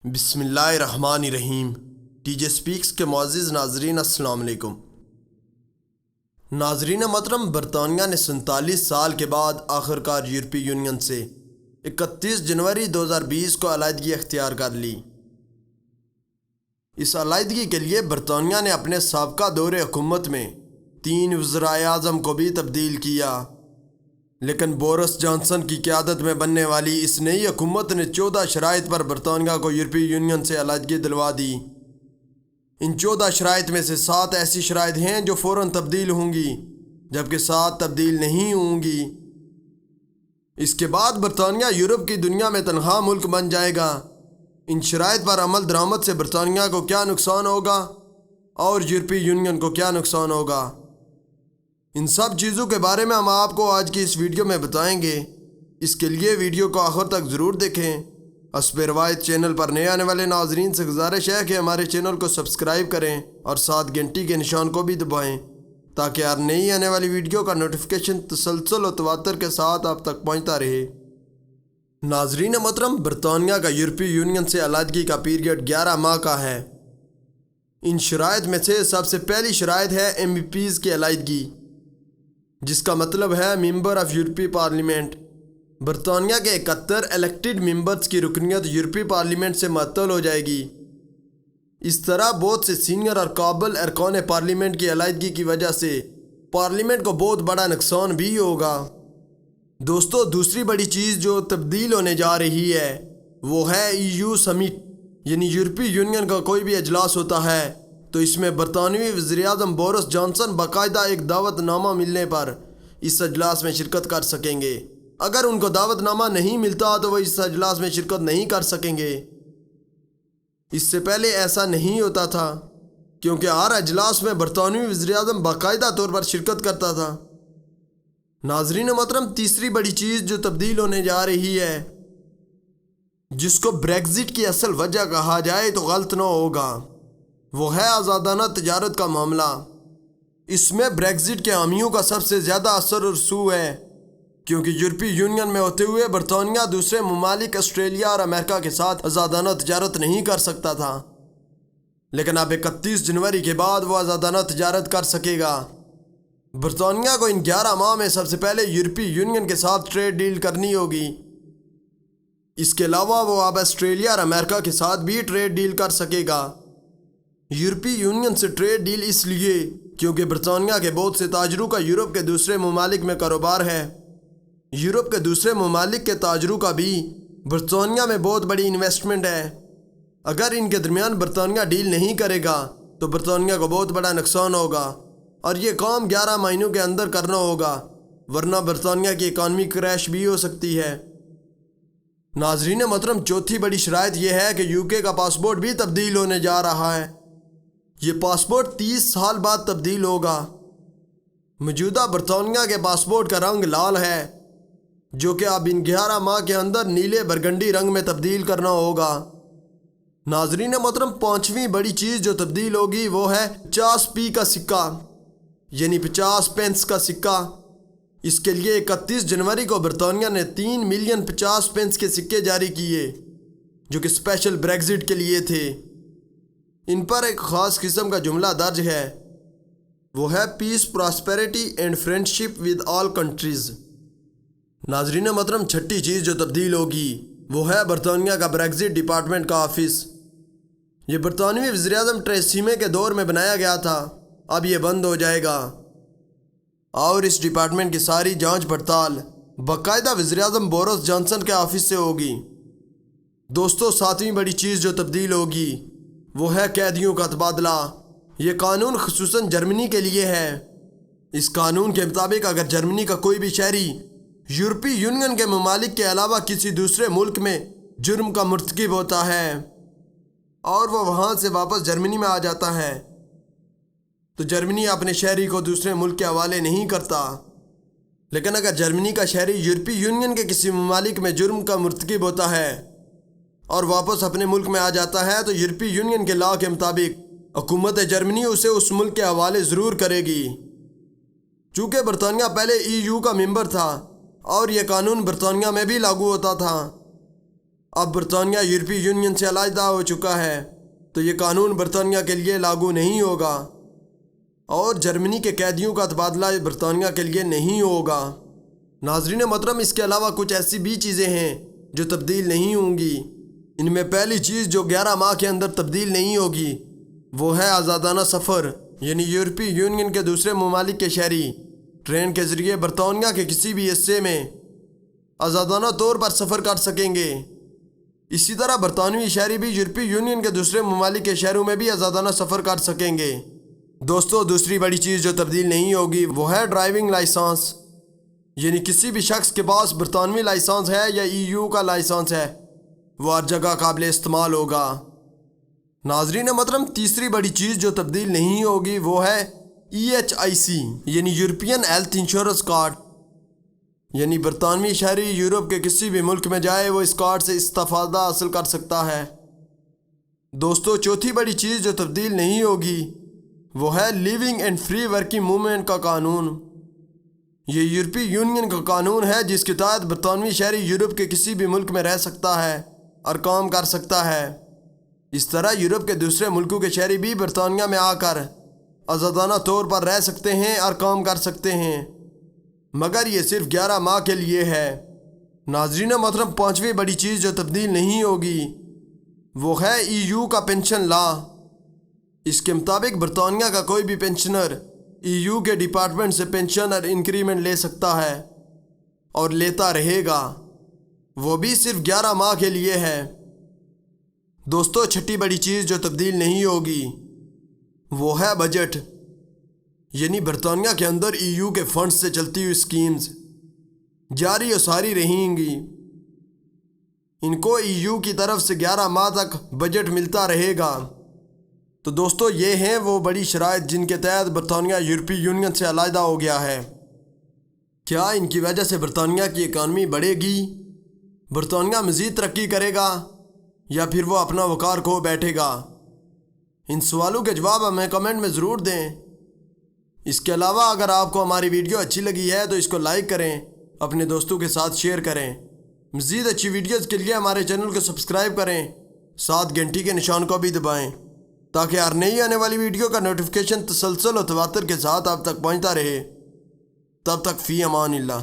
بسم اللہ الرحمن الرحیم۔ ٹی جے سپیکس کے معزز ناظرین السلام علیکم۔ ناظرین محترم، برطانیہ نے 47 سال کے بعد آخرکار یورپی یونین سے 31 جنوری 2020 کو علیحدگی اختیار کر لی۔ اس علیحدگی کے لیے برطانیہ نے اپنے سابقہ دور حکومت میں 3 وزرائے اعظم کو بھی تبدیل کیا، لیکن بورس جانسن کی قیادت میں بننے والی اس نئی حکومت نے 14 شرائط پر برطانیہ کو یورپی یونین سے علیحدگی دلوا دی۔ ان 14 شرائط میں سے 7 ایسی شرائط ہیں جو فوراً تبدیل ہوں گی، جبکہ 7 تبدیل نہیں ہوں گی۔ اس کے بعد برطانیہ یورپ کی دنیا میں تنہا ملک بن جائے گا۔ ان شرائط پر عمل درآمد سے برطانیہ کو کیا نقصان ہوگا اور یورپی یونین کو کیا نقصان ہوگا، ان سب چیزوں کے بارے میں ہم آپ کو آج کی اس ویڈیو میں بتائیں گے۔ اس کے لیے ویڈیو کو آخر تک ضرور دیکھیں۔ حسب روایت چینل پر نئے آنے والے ناظرین سے گزارش ہے کہ ہمارے چینل کو سبسکرائب کریں اور ساتھ گھنٹی کے نشان کو بھی دبائیں تاکہ ہر نئی آنے والی ویڈیو کا نوٹیفیکیشن تسلسل و تواتر کے ساتھ آپ تک پہنچتا رہے۔ ناظرین محترم، برطانیہ کا یورپی یونین سے علیحدگی کا پیریڈ 11 ماہ کا ہے۔ ان شرائط میں سے سب سے پہلی شرائط ہے MEPs کی علیحدگی، جس کا مطلب ہے ممبر آف یورپی پارلیمنٹ۔ برطانیہ کے 71 الیکٹڈ ممبرز کی رکنیت یورپی پارلیمنٹ سے معطل ہو جائے گی۔ اس طرح بہت سے سینئر اور قابل ارکان پارلیمنٹ کی علیحدگی کی وجہ سے پارلیمنٹ کو بہت بڑا نقصان بھی ہوگا۔ دوستو، دوسری بڑی چیز جو تبدیل ہونے جا رہی ہے وہ ہے EU سمٹ، یعنی یورپی یونین کا کوئی بھی اجلاس ہوتا ہے تو اس میں برطانوی وزیراعظم بورس جانسن باقاعدہ ایک دعوت نامہ ملنے پر اس اجلاس میں شرکت کر سکیں گے۔ اگر ان کو دعوت نامہ نہیں ملتا تو وہ اس اجلاس میں شرکت نہیں کر سکیں گے۔ اس سے پہلے ایسا نہیں ہوتا تھا، کیونکہ ہر اجلاس میں برطانوی وزیراعظم باقاعدہ طور پر شرکت کرتا تھا۔ ناظرین محترم، تیسری بڑی چیز جو تبدیل ہونے جا رہی ہے، جس کو بریگزٹ کی اصل وجہ کہا جائے تو غلط نہ ہوگا، وہ ہے آزادانہ تجارت کا معاملہ۔ اس میں بریگزٹ کے حامیوں کا سب سے زیادہ اثر اور سود ہے، کیونکہ یورپی یونین میں ہوتے ہوئے برطانیہ دوسرے ممالک آسٹریلیا اور امریکہ کے ساتھ آزادانہ تجارت نہیں کر سکتا تھا، لیکن اب 31 جنوری کے بعد وہ آزادانہ تجارت کر سکے گا۔ برطانیہ کو ان 11 ماہ میں سب سے پہلے یورپی یونین کے ساتھ ٹریڈ ڈیل کرنی ہوگی۔ اس کے علاوہ وہ اب آسٹریلیا اور امریکہ کے ساتھ بھی ٹریڈ ڈیل کر سکے گا۔ یورپی یونین سے ٹریڈ ڈیل اس لیے کیونکہ برطانیہ کے بہت سے تاجروں کا یورپ کے دوسرے ممالک میں کاروبار ہے۔ یورپ کے دوسرے ممالک کے تاجروں کا بھی برطانیہ میں بہت بڑی انویسٹمنٹ ہے۔ اگر ان کے درمیان برطانیہ ڈیل نہیں کرے گا تو برطانیہ کو بہت بڑا نقصان ہوگا، اور یہ کام 11 مہینوں کے اندر کرنا ہوگا، ورنہ برطانیہ کی اکانومی کریش بھی ہو سکتی ہے۔ ناظرین محترم، چوتھی بڑی شرائط یہ ہے کہ UK کا پاسپورٹ بھی تبدیل ہونے جا رہا ہے۔ یہ پاسپورٹ 30 سال بعد تبدیل ہوگا۔ موجودہ برطانیہ کے پاسپورٹ کا رنگ لال ہے، جو کہ اب ان 11 ماہ کے اندر نیلے برگنڈی رنگ میں تبدیل کرنا ہوگا۔ ناظرین محترم، 5ویں بڑی چیز جو تبدیل ہوگی وہ ہے 50p کا سکہ، یعنی 50 پینس کا سکہ۔ اس کے لیے 31 جنوری کو برطانیہ نے 3 ملین 50 پینس کے سکے جاری کیے، جو کہ اسپیشل بریگزٹ کے لیے تھے۔ ان پر ایک خاص قسم کا جملہ درج ہے، وہ ہے peace, prosperity and friendship with all countries. ناظرین محترم، چھٹی چیز جو تبدیل ہوگی وہ ہے برطانیہ کا بریگزٹ ڈپارٹمنٹ کا آفس۔ یہ برطانوی وزیراعظم ٹریسی مے کے دور میں بنایا گیا تھا، اب یہ بند ہو جائے گا، اور اس ڈپارٹمنٹ کی ساری جانچ پڑتال باقاعدہ وزیراعظم بورس جانسن کے آفس سے ہوگی۔ دوستو، 7ویں بڑی چیز جو تبدیل ہوگی وہ ہے قیدیوں کا تبادلہ۔ یہ قانون خصوصاً جرمنی کے لیے ہے۔ اس قانون کے مطابق اگر جرمنی کا کوئی بھی شہری یورپی یونین کے ممالک کے علاوہ کسی دوسرے ملک میں جرم کا مرتکب ہوتا ہے اور وہ وہاں سے واپس جرمنی میں آ جاتا ہے تو جرمنی اپنے شہری کو دوسرے ملک کے حوالے نہیں کرتا۔ لیکن اگر جرمنی کا شہری یورپی یونین کے کسی ممالک میں جرم کا مرتکب ہوتا ہے اور واپس اپنے ملک میں آ جاتا ہے تو یورپی یونین کے لاء کے مطابق حکومت جرمنی اسے اس ملک کے حوالے ضرور کرے گی۔ چونکہ برطانیہ پہلے EU کا ممبر تھا اور یہ قانون برطانیہ میں بھی لاگو ہوتا تھا، اب برطانیہ یورپی یونین سے علیحدہ ہو چکا ہے تو یہ قانون برطانیہ کے لیے لاگو نہیں ہوگا، اور جرمنی کے قیدیوں کا تبادلہ برطانیہ کے لیے نہیں ہوگا۔ ناظرین محترم، اس کے علاوہ کچھ ایسی بھی چیزیں ہیں جو تبدیل نہیں ہوں گی۔ ان میں پہلی چیز جو 11 ماہ کے اندر تبدیل نہیں ہوگی وہ ہے آزادانہ سفر، یعنی یورپی یونین کے دوسرے ممالک کے شہری ٹرین کے ذریعے برطانیہ کے کسی بھی حصے میں آزادانہ طور پر سفر کر سکیں گے۔ اسی طرح برطانوی شہری بھی یورپی یونین کے دوسرے ممالک کے شہروں میں بھی آزادانہ سفر کر سکیں گے۔ دوستو، دوسری بڑی چیز جو تبدیل نہیں ہوگی وہ ہے ڈرائیونگ لائسنس، یعنی کسی بھی شخص کے پاس برطانوی لائسنس ہے یا EU کا لائسنس ہے وہ ہر جگہ قابل استعمال ہوگا۔ ناظرین محترم، تیسری بڑی چیز جو تبدیل نہیں ہوگی وہ ہے EHIC، یعنی یورپین ہیلتھ انشورنس کارڈ، یعنی برطانوی شہری یورپ کے کسی بھی ملک میں جائے وہ اس کارڈ سے استفادہ حاصل کر سکتا ہے۔ دوستو، چوتھی بڑی چیز جو تبدیل نہیں ہوگی وہ ہے living and free working movement کا قانون۔ یہ یورپی یونین کا قانون ہے جس کے تحت برطانوی شہری یورپ کے کسی بھی ملک میں رہ سکتا ہے اور کام کر سکتا ہے۔ اس طرح یورپ کے دوسرے ملکوں کے شہری بھی برطانیہ میں آ کر آزادانہ طور پر رہ سکتے ہیں اور کام کر سکتے ہیں، مگر یہ صرف 11 ماہ کے لیے ہے۔ ناظرین محترم، پانچویں بڑی چیز جو تبدیل نہیں ہوگی وہ ہے EU کا پینشن لا۔ اس کے مطابق برطانیہ کا کوئی بھی پینشنر EU کے ڈپارٹمنٹ سے پینشن اور انکریمنٹ لے سکتا ہے اور لیتا رہے گا، وہ بھی صرف 11 ماہ کے لیے ہے۔ دوستو، چھٹی بڑی چیز جو تبدیل نہیں ہوگی وہ ہے بجٹ، یعنی برطانیہ کے اندر EU کے فنڈز سے چلتی ہوئی اسکیمز جاری و ساری رہیں گی۔ ان کو EU کی طرف سے 11 ماہ تک بجٹ ملتا رہے گا۔ تو دوستو، یہ ہیں وہ بڑی شرائط جن کے تحت برطانیہ یورپی یونین سے علیحدہ ہو گیا ہے۔ کیا ان کی وجہ سے برطانیہ کی اکانومی بڑھے گی، برطانیہ مزید ترقی کرے گا، یا پھر وہ اپنا وقار کھو بیٹھے گا؟ ان سوالوں کے جواب ہمیں کمنٹ میں ضرور دیں۔ اس کے علاوہ اگر آپ کو ہماری ویڈیو اچھی لگی ہے تو اس کو لائک کریں، اپنے دوستوں کے ساتھ شیئر کریں۔ مزید اچھی ویڈیوز کے لیے ہمارے چینل کو سبسکرائب کریں، ساتھ گھنٹی کے نشان کو بھی دبائیں تاکہ ہر نئی آنے والی ویڈیو کا نوٹیفیکیشن تسلسل و تواتر کے ساتھ آپ تک پہنچتا رہے۔ تب تک فی امان اللہ۔